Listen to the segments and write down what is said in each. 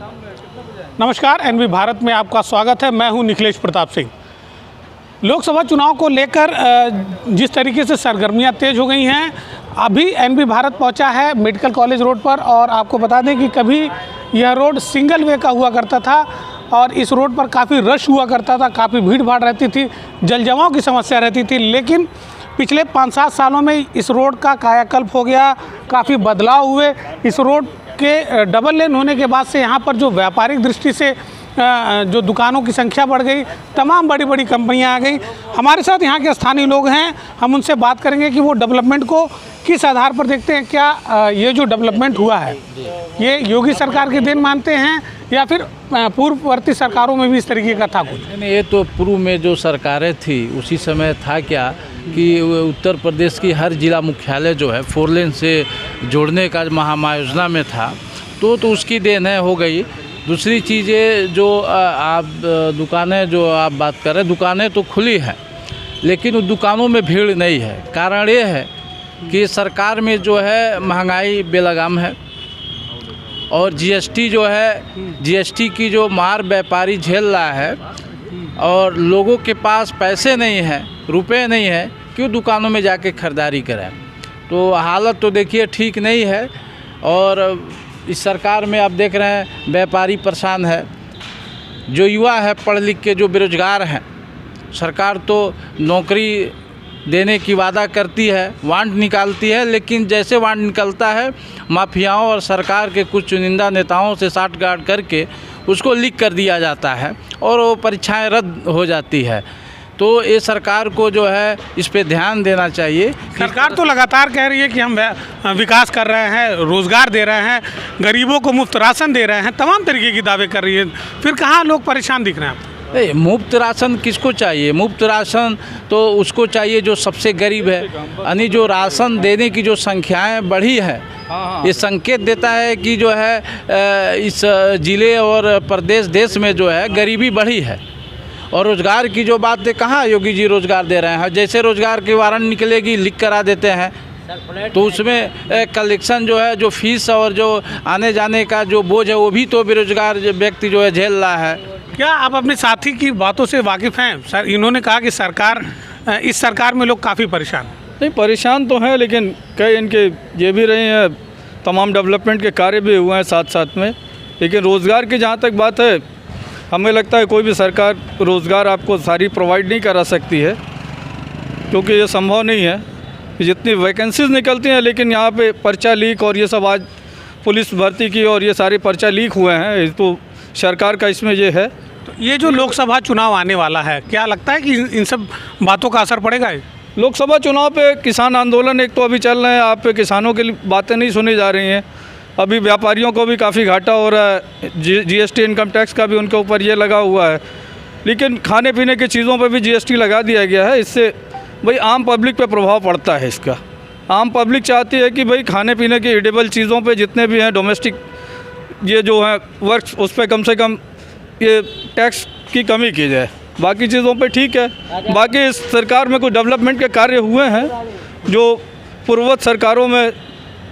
नमस्कार, एनबी भारत में आपका स्वागत है। मैं हूं निखिलेश प्रताप सिंह। लोकसभा चुनाव को लेकर जिस तरीके से सरगर्मियां तेज हो गई हैं, अभी एनबी भारत पहुंचा है मेडिकल कॉलेज रोड पर। और आपको बता दें कि कभी यह रोड सिंगल वे का हुआ करता था और इस रोड पर काफ़ी रश हुआ करता था, काफ़ी भीड़ भाड़ रहती थी, जल जमाव की समस्या रहती थी। लेकिन पिछले 5-7 सालों में इस रोड का कायाकल्प हो गया, काफ़ी बदलाव हुए। इस रोड के डबल लेन होने के बाद से यहाँ पर जो व्यापारिक दृष्टि से जो दुकानों की संख्या बढ़ गई, तमाम बड़ी बड़ी कंपनियाँ आ गई। हमारे साथ यहाँ के स्थानीय लोग हैं, हम उनसे बात करेंगे कि वो डेवलपमेंट को किस आधार पर देखते हैं। क्या ये जो डेवलपमेंट हुआ है ये योगी सरकार की देन मानते हैं या फिर पूर्ववर्ती सरकारों में भी इस तरीके का था कुछ? नहीं, ये तो पूर्व में जो सरकारें थी उसी समय था क्या कि उत्तर प्रदेश की हर जिला मुख्यालय जो है 4 लेन से जोड़ने का महामायोजना में था, तो उसकी देन है, हो गई। दूसरी चीज़ें जो आप दुकानें जो आप बात कर रहे हैं, दुकानें तो खुली हैं लेकिन उन दुकानों में भीड़ नहीं है। कारण ये है कि सरकार में जो है महंगाई बेलगाम है और जीएसटी जो है, जीएसटी की जो मार व्यापारी झेल रहा है और लोगों के पास पैसे नहीं हैं, रुपए नहीं है, क्यों दुकानों में जाके खरीदारी करें। तो हालत तो देखिए ठीक नहीं है। और इस सरकार में आप देख रहे हैं व्यापारी परेशान है, जो युवा है पढ़ लिख के जो बेरोजगार हैं, सरकार तो नौकरी देने की वादा करती है, वांट निकालती है, लेकिन जैसे वांट निकलता है माफियाओं और सरकार के कुछ चुनिंदा नेताओं से साठगांठ करके उसको लीक कर दिया जाता है और वो परीक्षाएं रद्द हो जाती है। तो ये सरकार को जो है इस पे ध्यान देना चाहिए। सरकार तो लगातार कह रही है कि हम विकास कर रहे हैं, रोज़गार दे रहे हैं, गरीबों को मुफ्त राशन दे रहे हैं, तमाम तरीके की दावे कर रही है, फिर कहाँ लोग परेशान दिख रहे हैं आपको? मुफ्त राशन किसको चाहिए? मुफ्त राशन तो उसको चाहिए जो सबसे गरीब है। यानी जो राशन देने की जो संख्याएं बढ़ी है, ये संकेत देता है कि जो है इस ज़िले और प्रदेश देश में जो है गरीबी बढ़ी है। और रोज़गार की जो बात है, कहाँ योगी जी रोज़गार दे रहे हैं? जैसे रोज़गार की वारंट निकलेगी लिख करा देते हैं, तो उसमें कलेक्शन जो है, जो फीस और जो आने जाने का जो बोझ है, वो भी तो बेरोजगार व्यक्ति जो है झेल रहा है। क्या आप अपने साथी की बातों से वाकिफ़ हैं? सर, इन्होंने कहा कि सरकार, इस सरकार में लोग काफ़ी परेशान। नहीं, परेशान तो हैं, लेकिन कई इनके ये भी रहे हैं, तमाम डेवलपमेंट के कार्य भी हुए हैं साथ साथ में। लेकिन रोज़गार की जहाँ तक बात है, हमें लगता है कोई भी सरकार रोज़गार आपको सारी प्रोवाइड नहीं करा सकती है, क्योंकि ये संभव नहीं है कि जितनी वैकेंसीज निकलती हैं, लेकिन यहाँ पे पर्चा लीक और ये सब, आज पुलिस भर्ती की और ये सारे पर्चा लीक हुए हैं, तो सरकार का इसमें ये है। तो ये जो लोकसभा चुनाव आने वाला है, क्या लगता है कि इन सब बातों का असर पड़ेगा? लोकसभा चुनाव पे किसान आंदोलन एक तो अभी चल रहे हैं, आप पे किसानों की बातें नहीं सुनी जा रही हैं। अभी व्यापारियों को भी काफ़ी घाटा हो रहा है, जीएसटी इनकम टैक्स का भी उनके ऊपर ये लगा हुआ है। लेकिन खाने पीने की चीज़ों पे भी जीएसटी लगा दिया गया है। इससे भाई आम पब्लिक पे प्रभाव पड़ता है इसका। आम पब्लिक चाहती है कि भाई खाने पीने की एडिबल चीज़ों पे जितने भी हैं डोमेस्टिक ये जो है वर्क्स, उस पर कम से कम ये टैक्स की कमी की जाए। बाकी चीज़ों पे ठीक है। बाकी इस सरकार में कुछ डेवलपमेंट के कार्य हुए हैं जो पूर्ववत सरकारों में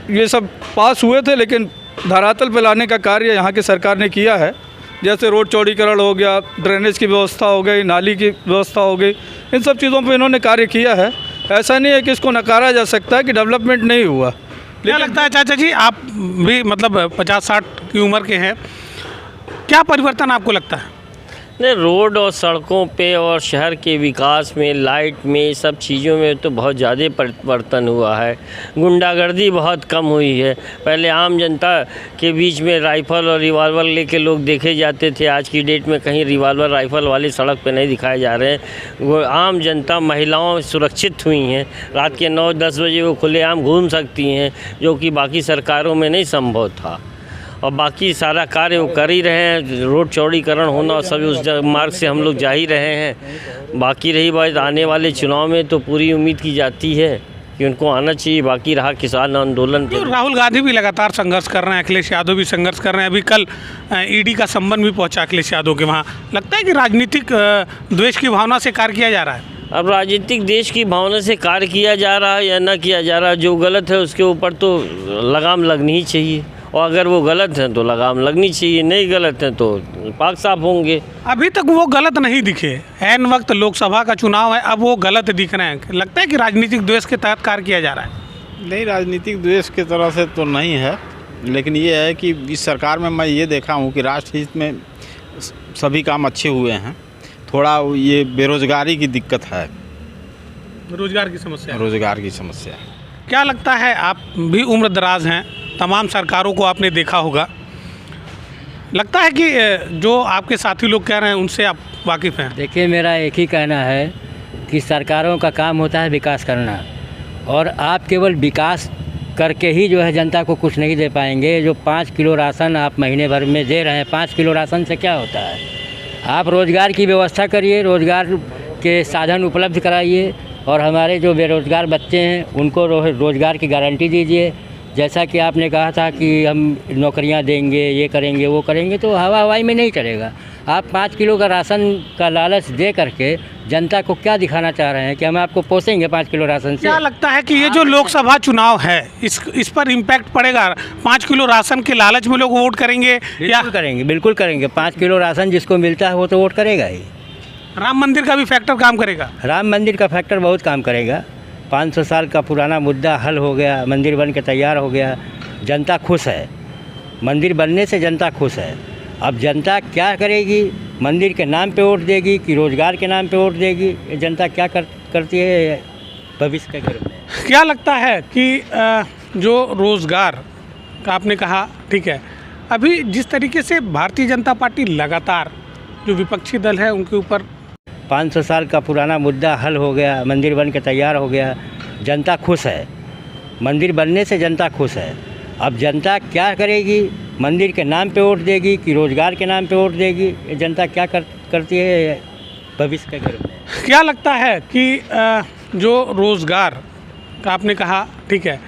ये सब पास हुए थे, लेकिन धरातल पे लाने का कार्य यहाँ की सरकार ने किया है। जैसे रोड चौड़ीकरण हो गया, ड्रेनेज की व्यवस्था हो गई, नाली की व्यवस्था हो गई, इन सब चीज़ों पे इन्होंने कार्य किया है। ऐसा नहीं है कि इसको नकारा जा सकता है कि डेवलपमेंट नहीं हुआ। क्या लगता है चाचा जी, आप भी मतलब 50-60 की उम्र के हैं, क्या परिवर्तन आपको लगता है? नहीं, रोड और सड़कों पे और शहर के विकास में, लाइट में, सब चीज़ों में तो बहुत ज़्यादा परिवर्तन हुआ है। गुंडागर्दी बहुत कम हुई है। पहले आम जनता के बीच में राइफ़ल और रिवॉल्वर लेके लोग देखे जाते थे, आज की डेट में कहीं रिवॉल्वर राइफ़ल वाले सड़क पे नहीं दिखाए जा रहे हैं। वो आम जनता, महिलाओं सुरक्षित हुई हैं, रात के 9-10 बजे वो खुलेआम घूम सकती हैं, जो कि बाकी सरकारों में नहीं संभव था। और बाकी सारा कार्य वो कर ही रहे हैं, रोड चौड़ीकरण होना और सभी उस मार्ग से हम लोग जा ही रहे हैं। बाकी रही बात आने वाले चुनाव में, तो पूरी उम्मीद की जाती है कि उनको आना चाहिए। बाकी रहा किसान आंदोलन, तो राहुल गांधी भी लगातार संघर्ष कर रहे हैं, अखिलेश यादव भी संघर्ष कर रहे हैं। अभी कल ईडी का संबंध भी पहुंचा अखिलेश यादव के वहाँ। लगता है कि राजनीतिक द्वेष की भावना से कार्य किया जा रहा है? अब राजनीतिक देश की भावना से कार्य किया जा रहा है या ना किया जा रहा है, जो गलत है उसके ऊपर तो लगाम लगनी ही चाहिए। और अगर वो गलत हैं तो लगाम लगनी चाहिए, नहीं गलत हैं तो पाक साफ होंगे। अभी तक वो गलत नहीं दिखे, ऐन वक्त लोकसभा का चुनाव है, अब वो गलत दिख रहे हैं। लगता है कि राजनीतिक द्वेष के तहत कार्य किया जा रहा है। नहीं, राजनीतिक द्वेष की तरह से तो नहीं है, लेकिन ये है कि इस सरकार में मैं ये देखा हूँ कि राष्ट्र हित में सभी काम अच्छे हुए हैं। थोड़ा ये बेरोजगारी की दिक्कत है, रोजगार की समस्या है। रोजगार की समस्या है। क्या लगता है, आप भी उम्र दराज हैं, तमाम सरकारों को आपने देखा होगा, लगता है कि जो आपके साथी लोग कह रहे हैं उनसे आप वाकिफ़ हैं? देखिए, मेरा एक ही कहना है कि सरकारों का काम होता है विकास करना, और आप केवल विकास करके ही जो है जनता को कुछ नहीं दे पाएंगे। जो 5 किलो राशन आप महीने भर में दे रहे हैं, 5 किलो राशन से क्या होता है? आप रोज़गार की व्यवस्था करिए, रोज़गार के साधन उपलब्ध कराइए, और हमारे जो बेरोज़गार बच्चे हैं उनको रोज़गार की गारंटी दीजिए। जैसा कि आपने कहा था कि हम नौकरियां देंगे, ये करेंगे, वो करेंगे, तो हवा हवाई में नहीं चलेगा। आप 5 किलो का राशन का लालच दे करके जनता को क्या दिखाना चाह रहे हैं कि हम आपको पोसेंगे 5 किलो राशन से? क्या लगता है कि ये जो लोकसभा चुनाव है इस पर इम्पैक्ट पड़ेगा? 5 किलो राशन के लालच में लोग वोट करेंगे या बिल्कुल करेंगे, बिल्कुल करेंगे। 5 किलो राशन जिसको मिलता है वो तो वोट करेगा ही। राम मंदिर का भी फैक्टर काम करेगा? राम मंदिर का फैक्टर बहुत काम करेगा। 500 साल का पुराना मुद्दा हल हो गया, मंदिर बन के तैयार हो गया, जनता खुश है। मंदिर बनने से जनता खुश है। अब जनता क्या करेगी? मंदिर के नाम पे वोट देगी कि रोज़गार के नाम पे वोट देगी? ये जनता क्या करती है भविष्य के घर में। क्या लगता है कि जो रोज़गार का आपने कहा, ठीक है, अभी जिस तरीके से भारतीय जनता पार्टी लगातार जो विपक्षी दल है उनके ऊपर 500 साल का पुराना मुद्दा हल हो गया, मंदिर बन के तैयार हो गया, जनता खुश है। मंदिर बनने से जनता खुश है। अब जनता क्या करेगी? मंदिर के नाम पे वोट देगी कि रोज़गार के नाम पे वोट देगी? ये जनता क्या करती है भविष्य के घर में। क्या लगता है कि जो रोज़गार का आपने कहा, ठीक है,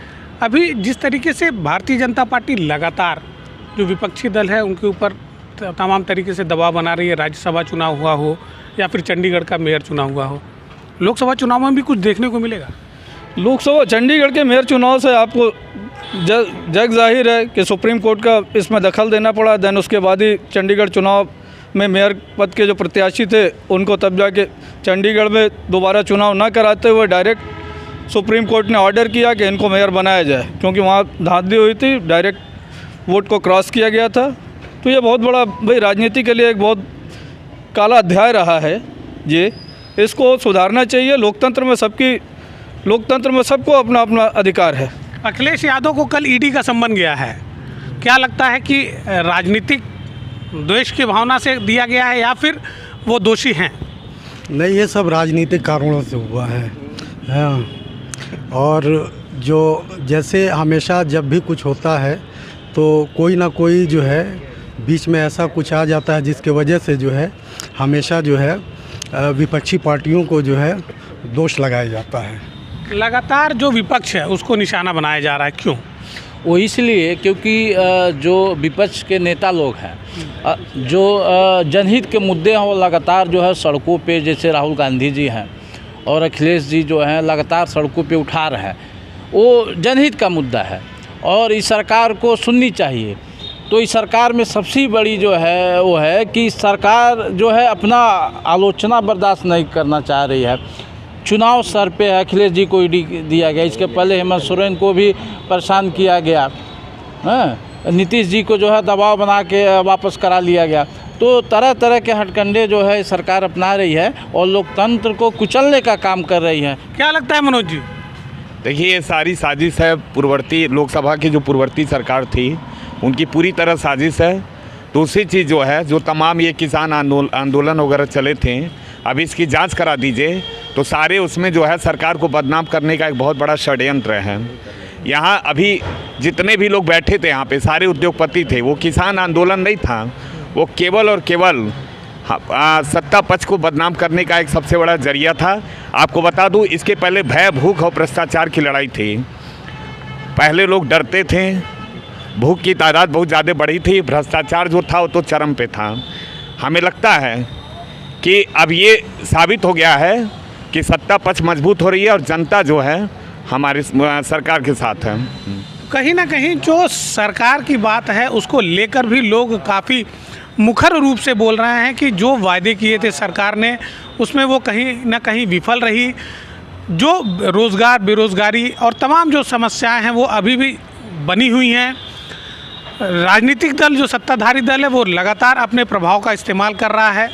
अभी जिस तरीके से भारतीय जनता पार्टी लगातार जो विपक्षी दल है उनके ऊपर तमाम तरीके से दबाव बना रही है, राज्यसभा चुनाव हुआ हो या फिर चंडीगढ़ का मेयर चुनाव हुआ हो, लोकसभा चुनाव में भी कुछ देखने को मिलेगा? लोकसभा चंडीगढ़ के मेयर चुनाव से आपको जग जाहिर है कि सुप्रीम कोर्ट का इसमें दखल देना पड़ा। देन उसके बाद ही चंडीगढ़ चुनाव में मेयर पद के जो प्रत्याशी थे उनको तब जाके चंडीगढ़ में दोबारा चुनाव ना कराते हुए डायरेक्ट सुप्रीम कोर्ट ने ऑर्डर किया कि इनको मेयर बनाया जाए, क्योंकि वहाँ धांधली हुई थी, डायरेक्ट वोट को क्रॉस किया गया था। तो ये बहुत बड़ा भाई राजनीति के लिए एक बहुत काला अध्याय रहा है। ये इसको सुधारना चाहिए। लोकतंत्र में सबको अपना अपना अधिकार है। अखिलेश यादव को कल ईडी का सम्मन गया है, क्या लगता है कि राजनीतिक द्वेष की भावना से दिया गया है या फिर वो दोषी हैं? नहीं, ये सब राजनीतिक कारणों से हुआ है। हाँ, और जो जैसे हमेशा जब भी कुछ होता है तो कोई ना कोई जो है बीच में ऐसा कुछ आ जाता है जिसके वजह से जो है हमेशा जो है विपक्षी पार्टियों को जो है दोष लगाया जाता है। लगातार जो विपक्ष है उसको निशाना बनाया जा रहा है, क्यों? वो इसलिए क्योंकि जो विपक्ष के नेता लोग हैं, जो जनहित के मुद्दे हैं वो लगातार जो है सड़कों पे, जैसे राहुल गांधी जी हैं और अखिलेश जी जो हैं लगातार सड़कों पे उठा रहे हैं, वो जनहित का मुद्दा है और इस सरकार को सुननी चाहिए। तो इस सरकार में सबसे बड़ी जो है वो है कि सरकार जो है अपना आलोचना बर्दाश्त नहीं करना चाह रही है। चुनाव सर पे है, अखिलेश जी को ईडी दिया गया, इसके पहले हेमंत सोरेन को भी परेशान किया गया, नीतीश जी को जो है दबाव बना के वापस करा लिया गया। तो तरह तरह के हथकंडे जो है सरकार अपना रही है और लोकतंत्र को कुचलने का काम कर रही है। क्या लगता है मनोज जी? देखिए, ये सारी साजिश है। पूर्ववर्ती लोकसभा की जो पूर्ववर्ती सरकार थी उनकी पूरी तरह साजिश है। दूसरी चीज़ जो है, जो तमाम ये किसान आंदोलन वगैरह चले थे, अब इसकी जांच करा दीजिए तो सारे उसमें जो है सरकार को बदनाम करने का एक बहुत बड़ा षड्यंत्र है। यहाँ अभी जितने भी लोग बैठे थे यहाँ पे सारे उद्योगपति थे। वो किसान आंदोलन नहीं था, वो केवल और केवल सत्ता पक्ष को बदनाम करने का एक सबसे बड़ा जरिया था। आपको बता दूं, इसके पहले भय, भूख और भ्रष्टाचार की लड़ाई थी। पहले लोग डरते थे, भूख की तादाद बहुत ज़्यादा बढ़ी थी, भ्रष्टाचार जो था वो तो चरम पे था। हमें लगता है कि अब ये साबित हो गया है कि सत्ता पक्ष मजबूत हो रही है और जनता जो है हमारी सरकार के साथ है। कहीं ना कहीं जो सरकार की बात है उसको लेकर भी लोग काफ़ी मुखर रूप से बोल रहे हैं कि जो वायदे किए थे सरकार ने उसमें वो कहीं ना कहीं विफल रही। जो रोज़गार, बेरोज़गारी और तमाम जो समस्याएं हैं वो अभी भी बनी हुई हैं। राजनीतिक दल, जो सत्ताधारी दल है, वो लगातार अपने प्रभाव का इस्तेमाल कर रहा है।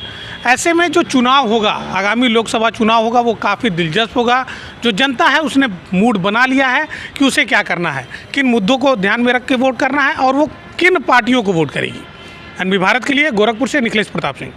ऐसे में जो चुनाव होगा, आगामी लोकसभा चुनाव होगा, वो काफ़ी दिलचस्प होगा। जो जनता है उसने मूड बना लिया है कि उसे क्या करना है, किन मुद्दों को ध्यान में रख के वोट करना है और वो किन पार्टियों को वोट करेगी। एनबी भारत के लिए गोरखपुर से निखिलेश प्रताप सिंह।